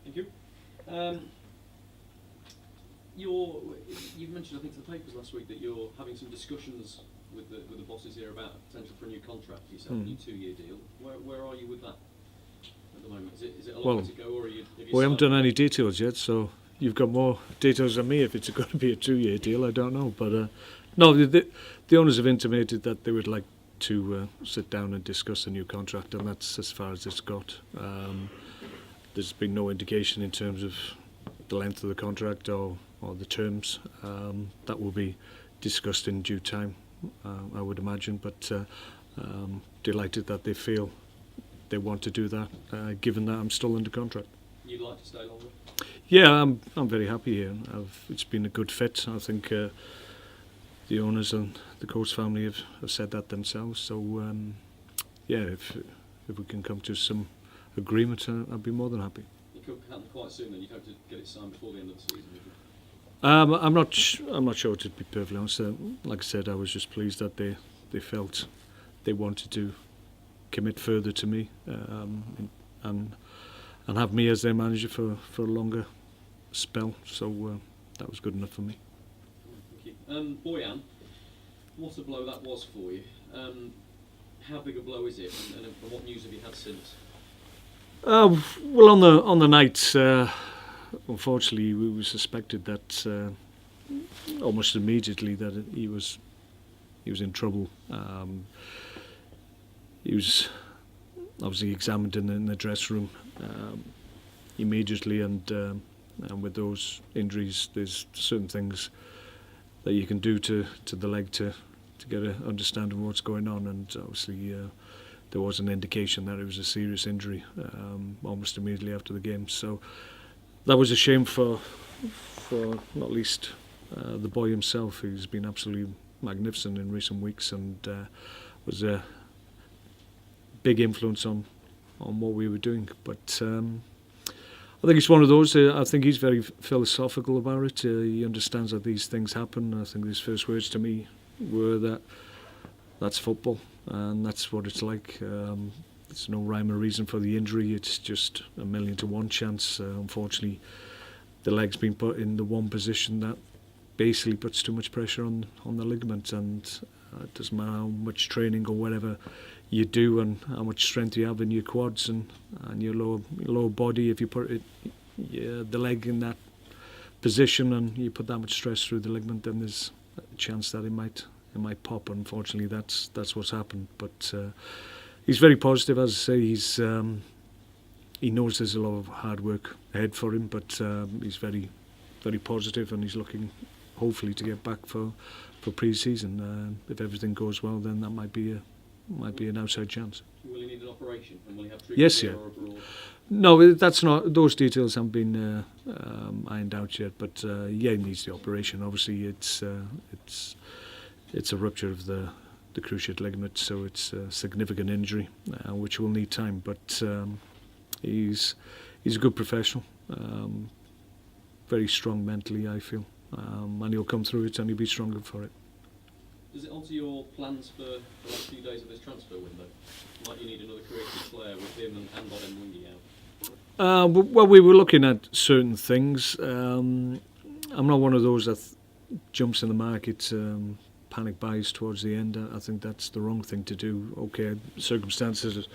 Thank you. Um, you've mentioned, I think, to the papers last week that you're having some discussions with the bosses here about potential for a new contract for yourself, a new 2-year deal. Where are you with that at the moment? Is it a long way to go, or have you we haven't done any details yet, so you've got more details than me. If it's going to be a 2-year deal, I don't know. But no, the owners have intimated that they would like to sit down and discuss a new contract, and that's as far as it's got. There's been no indication in terms of the length of the contract or the terms. That will be discussed in due time, I would imagine, but delighted that they feel they want to do that, given that I'm still under contract. You'd like to stay longer? Yeah, I'm very happy here. It's been a good fit. I think the owners and the coach family have said that themselves. So yeah, if we can come to some agreement, I'd be more than happy. It could happen quite soon. Then you'd hope to get it signed before the end of the season. I'm not sure, to be perfectly honest. Like I said, I was just pleased that they felt they wanted to commit further to me and have me as their manager for a longer spell. So that was good enough for me. Thank you. Bojan, what a blow that was for you. How big a blow is it, and what news have you had since? Well, on the night, unfortunately, we suspected that almost immediately that he was in trouble. He was obviously examined in the dressing room immediately, and with those injuries, there's certain things that you can do to the leg to get an understanding of what's going on, and obviously there was an indication that it was a serious injury almost immediately after the game. So that was a shame for not least the boy himself, who's been absolutely magnificent in recent weeks and was a big influence on what we were doing. But I think it's one of those. I think he's very philosophical about it. He understands that these things happen. I think his first words to me were that that's football and that's what it's like. There's no rhyme or reason for the injury. It's just 1,000,000 to 1 chance. Unfortunately, the leg's been put in the one position that basically puts too much pressure on the ligament, and it doesn't matter how much training or whatever you do and how much strength you have in your quads and your lower body. If you put the leg in that position and you put that much stress through the ligament, then there's a chance that it might pop. Unfortunately, that's what's happened. But he's very positive, as I say. He knows there's a lot of hard work ahead for him, but he's very, very positive, and he's looking hopefully to get back for pre-season. If everything goes well, then that might be an outside chance. Will he need an operation, and will he have treatment? Yes, yeah. No, that's not. Those details haven't been ironed out yet. But yeah, he needs the operation. Obviously, it's a rupture of the cruciate ligament, so it's a significant injury, which will need time. But he's a good professional, very strong mentally, I feel, and he'll come through it, and he'll be stronger for it. Does it alter your plans for the last few days of this transfer window? Might you need another creative player with him and Bodem out? Well, we were looking at certain things. I'm not one of those that jumps in the market, panic buys towards the end. I think that's the wrong thing to do. Okay, circumstances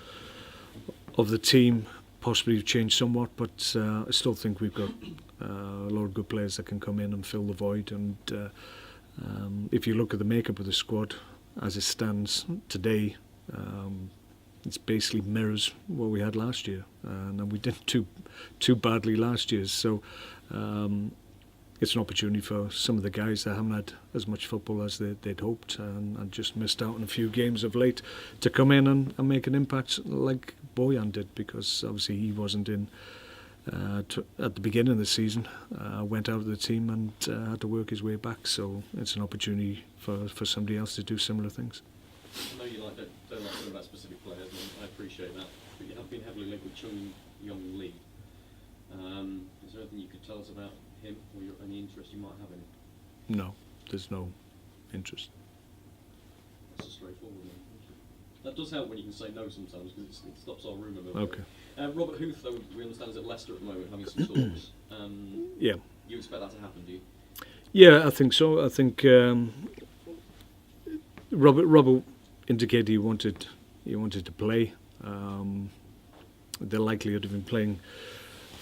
of the team possibly have changed somewhat, but I still think we've got a lot of good players that can come in and fill the void. And if you look at the makeup of the squad as it stands today, it's basically mirrors what we had last year, and we didn't too badly last year. So it's an opportunity for some of the guys that haven't had as much football as they'd hoped and just missed out on a few games of late to come in and make an impact like Bojan did, because obviously he wasn't in at the beginning of the season, went out of the team and had to work his way back. So it's an opportunity for somebody else to do similar things. I know you don't like talking about specific players, and I appreciate that, but you have been heavily linked with Chung Yong Lee. Is there anything you could tell us about him, or any interest you might have in him? No, there's no interest. That's a straightforward one. Thank you. That does help when you can say no sometimes, because it stops all rumour mill. Okay. Robert Huth, though, we understand, is at Leicester at the moment having some talks. Yeah. You expect that to happen, do you? Yeah, I think so. I think Robert indicated he wanted to play. The likelihood of him playing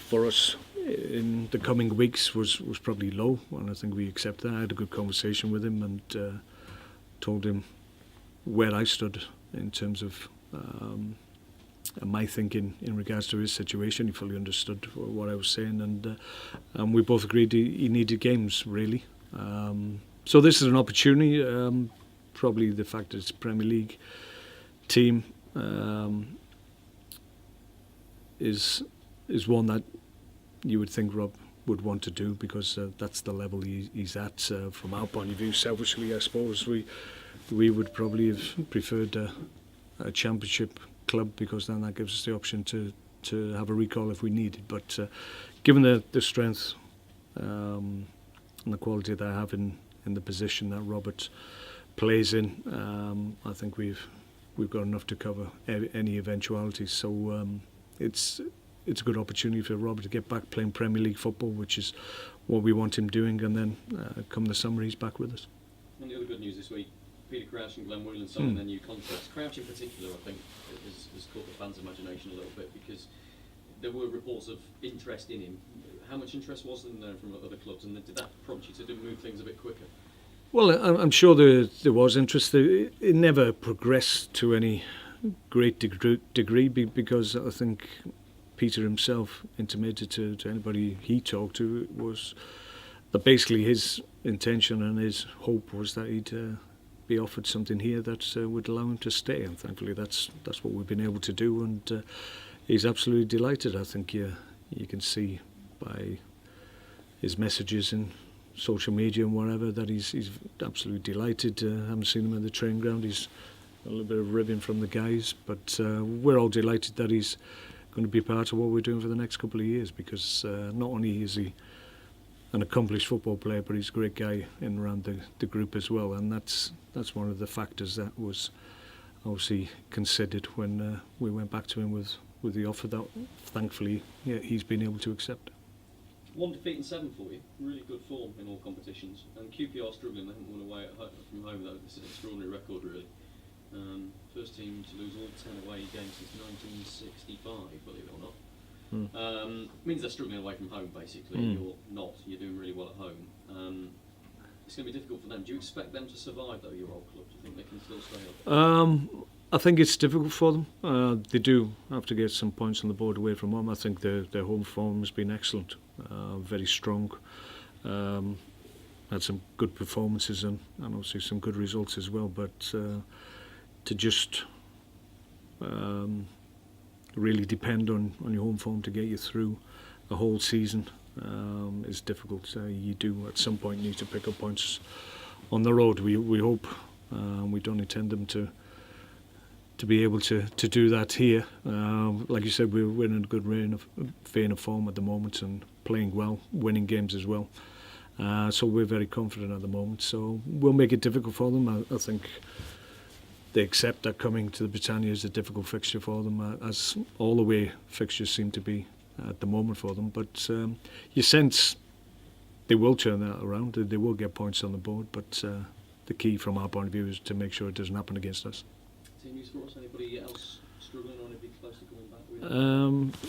for us in the coming weeks was probably low, and I think we accept that. I had a good conversation with him and told him where I stood in terms of my thinking in regards to his situation. He fully understood what I was saying, and we both agreed he needed games, really. So this is an opportunity. Probably the fact that it's a Premier League team is one that you would think Rob would want to do, because that's the level he's at. From our point of view, selfishly, I suppose we would probably have preferred a Championship club, because then that gives us the option to have a recall if we needed. But given the strength and the quality that I have in the position that Robert plays in, I think we've got enough to cover any eventualities. So it's a good opportunity for Robert to get back playing Premier League football, which is what we want him doing, and then come the summer he's back with us. And the other good news this week, Peter Crouch and Glenn Whelan signing their new contracts. Crouch in particular, I think, has caught the fans' imagination a little bit, because there were reports of interest in him. How much interest was there from other clubs, and did that prompt you to move things a bit quicker? Well, I'm sure there was interest. It never progressed to any great degree because I think Peter himself intimated to anybody he talked to was that basically his intention and his hope was that he'd be offered something here that would allow him to stay, and thankfully that's what we've been able to do, and he's absolutely delighted. I think you can see by his messages in social media and whatever that he's absolutely delighted. I haven't seen him at the training ground. He's a little bit of ribbing from the guys, but we're all delighted that he's going to be part of what we're doing for the next couple of years, because not only is he an accomplished football player, but he's a great guy in and around the group as well, and that's one of the factors that was obviously considered when we went back to him with the offer that thankfully he's been able to accept. 1 defeat and 7 for you, really good form in all competitions, and QPR struggling. They haven't won away from home though. This is an extraordinary record, really. First team to lose all 10 away games since 1965, believe it or not. Means they're struggling away from home, basically. You're not. You're doing really well at home. It's going to be difficult for them. Do you expect them to survive, though, your old club? Do you think they can still stay up? I think it's difficult for them. They do have to get some points on the board away from home. I think their home form has been excellent, very strong. Had some good performances and obviously some good results as well. But to just really depend on your home form to get you through a whole season is difficult. You do at some point need to pick up points on the road. We hope. We don't intend them to be able to do that here. Like you said, we're in a good vein of form at the moment and playing well, winning games as well. So we're very confident at the moment. So we'll make it difficult for them. I think they accept that coming to the Britannia is a difficult fixture for them, as all away fixtures seem to be at the moment for them. But you sense they will turn that around. They will get points on the board. But the key from our point of view is to make sure it doesn't happen against us. Team news for us? Anybody else struggling or anybody close to coming back?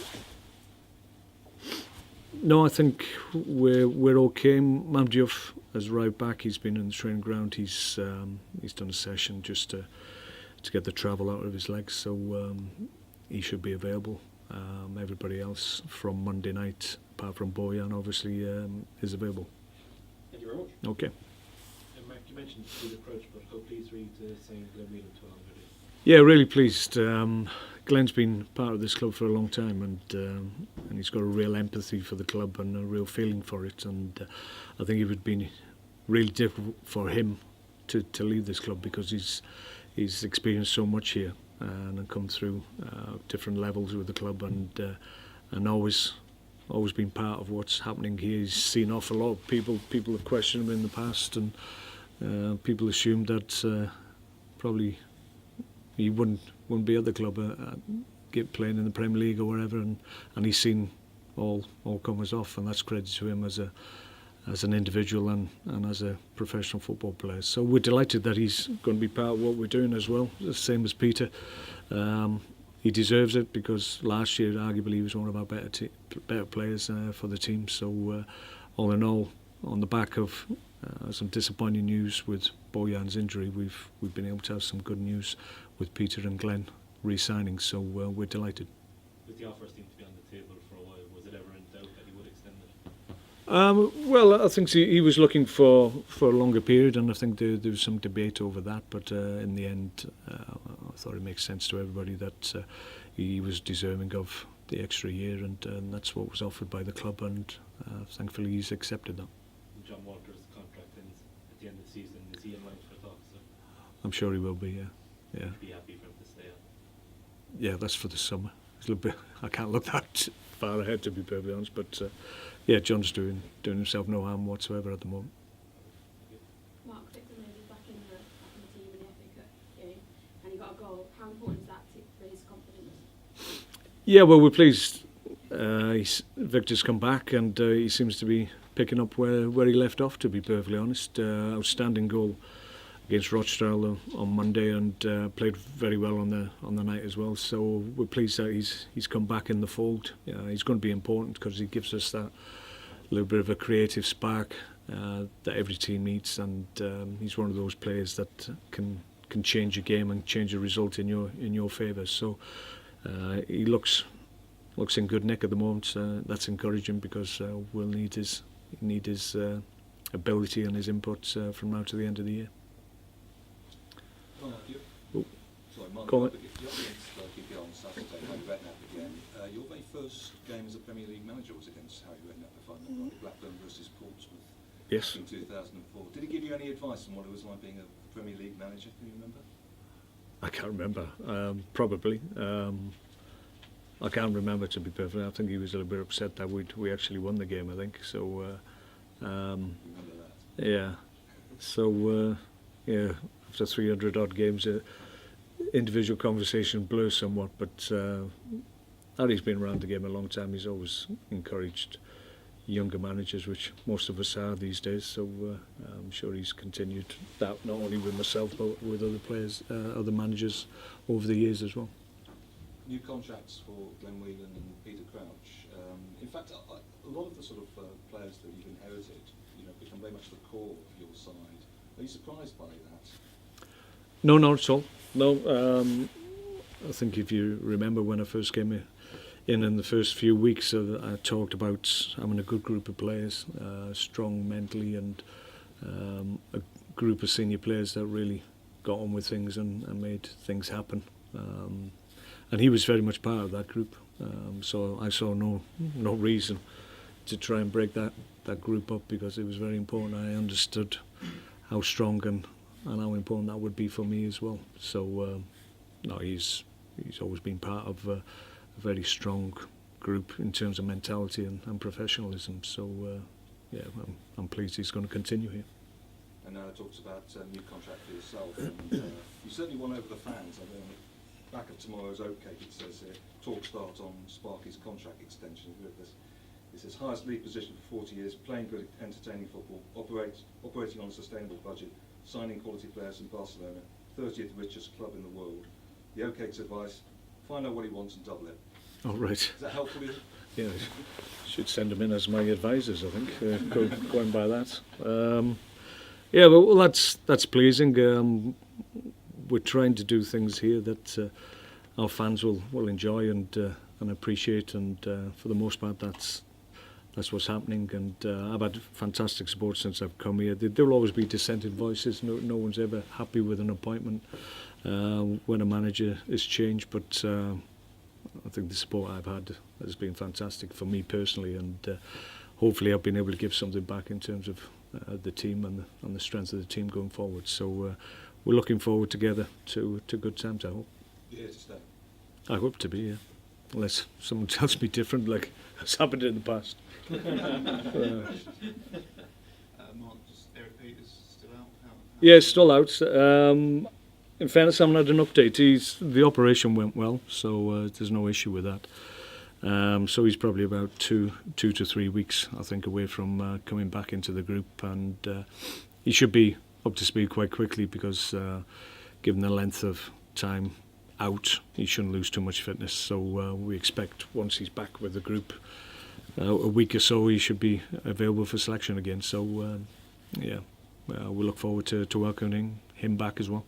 No, I think we're okay. Mamdiouf has arrived back. He's been in the training ground. He's done a session just to get the travel out of his legs, so he should be available. Everybody else from Monday night, apart from Bojan, obviously, is available. Thank you very much. Okay. Mark, you mentioned the approach, but how pleased were you to sign Glenn Whelan to along with it? Yeah, really pleased. Glenn's been part of this club for a long time, and he's got a real empathy for the club and a real feeling for it. And I think it would be really difficult for him to leave this club, because he's experienced so much here and come through different levels with the club, and always been part of what's happening here. He's seen an awful lot of people. People have questioned him in the past, and people assumed that probably he wouldn't be at the club, playing in the Premier League or wherever, and he's seen all comers off, and that's credit to him as an individual and as a professional football player. So we're delighted that he's going to be part of what we're doing as well, the same as Peter. He deserves it because last year arguably he was one of our better players for the team. So all in all, on the back of some disappointing news with Bojan's injury, we've been able to have some good news with Peter and Glenn re-signing. So we're delighted. With the offer seemed to be on the table for a while, was it ever in doubt that he would extend it? Well, I think he was looking for a longer period, and I think there was some debate over that. But in the end, I thought it makes sense to everybody that he was deserving of the extra year, and that's what was offered by the club, and thankfully he's accepted that. John Walker's contract ends at the end of the season. Is he in line for talks? I'm sure he will be. Yeah. You'd be happy for him to stay on? Yeah, that's for the summer. It's a little bit. I can't look that far ahead, to be perfectly honest. But yeah, John's doing himself no harm whatsoever at the moment. Mark, Victor Moses back in the team in the FA Cup game, and he got a goal. How important is that for his confidence? Yeah, well, we're pleased. Victor's come back, and he seems to be picking up where he left off, to be perfectly honest. Outstanding goal against Rochdale on Monday, and played very well on the night as well. So we're pleased that he's come back in the fold. He's going to be important because he gives us that little bit of a creative spark that every team needs, and he's one of those players that can change a game and change a result in your favour. So he looks in good nick at the moment. That's encouraging because we'll need his ability and his input from now to the end of the year. Mark, go on. you're against QPR on Saturday, Harry Redknapp again. Your very first game as a Premier League manager was against Harry Redknapp, if I remember right, Blackburn versus Portsmouth. Yes. In 2004. Did he give you any advice on what it was like being a Premier League manager? Can you remember? I can't remember. Probably. I can't remember, to be perfect. I think he was a little bit upset that we actually won the game, I think. So Remember that? yeah. So yeah, after 300 odd games, individual conversation blurs somewhat. But Harry's been around the game a long time. He's always encouraged younger managers, which most of us are these days. So I'm sure he's continued that, not only with myself but with other players, other managers over the years as well. New contracts for Glenn Whelan and Peter Crouch. In fact, a lot of the sort of players that you've inherited, become very much the core of your side. Are you surprised by that? No, not at all. No, I think if you remember when I first came in the first few weeks, I talked about having a good group of players, strong mentally, and a group of senior players that really got on with things and made things happen. And he was very much part of that group. So I saw no reason to try and break that group up, because it was very important. I understood how strong and how important that would be for me as well. So no, he's always been part of a very strong group in terms of mentality and professionalism. So yeah, I'm pleased he's going to continue here. And now it talks about a new contract for yourself. And, you certainly won over the fans. I mean, back of tomorrow's oatcake, it says here, talk start on Sparky's contract extension. It says highest league position for 40 years, playing good, entertaining football, operating on a sustainable budget, signing quality players in Barcelona, 30th richest club in the world. The oatcake's advice: find out what he wants and double it. Oh, right. Is that helpful to you? Yeah, should send them in as my advisors, I think, going by that. Yeah, well, that's pleasing. We're trying to do things here that our fans will enjoy and appreciate, and for the most part, that's what's happening. And I've had fantastic support since I've come here. There will always be dissenting voices. No one's ever happy with an appointment when a manager is changed, but I think the support I've had has been fantastic for me personally, and hopefully I've been able to give something back in terms of the team and the strength of the team going forward. So we're looking forward together to good times, I hope. You're here to stay? I hope to be, yeah. Unless someone tells me different, like has happened in the past. Mark, just Eric Peters still out? Yeah, still out. in fairness, I haven't had an update. The operation went well, so there's no issue with that. So he's probably about two to 3 weeks, I think, away from coming back into the group, and he should be up to speed quite quickly because, given the length of time out, he shouldn't lose too much fitness. So we expect once he's back with the group, a week or so, he should be available for selection again. So yeah, we look forward to welcoming him back as well.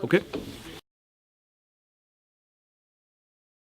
Okay.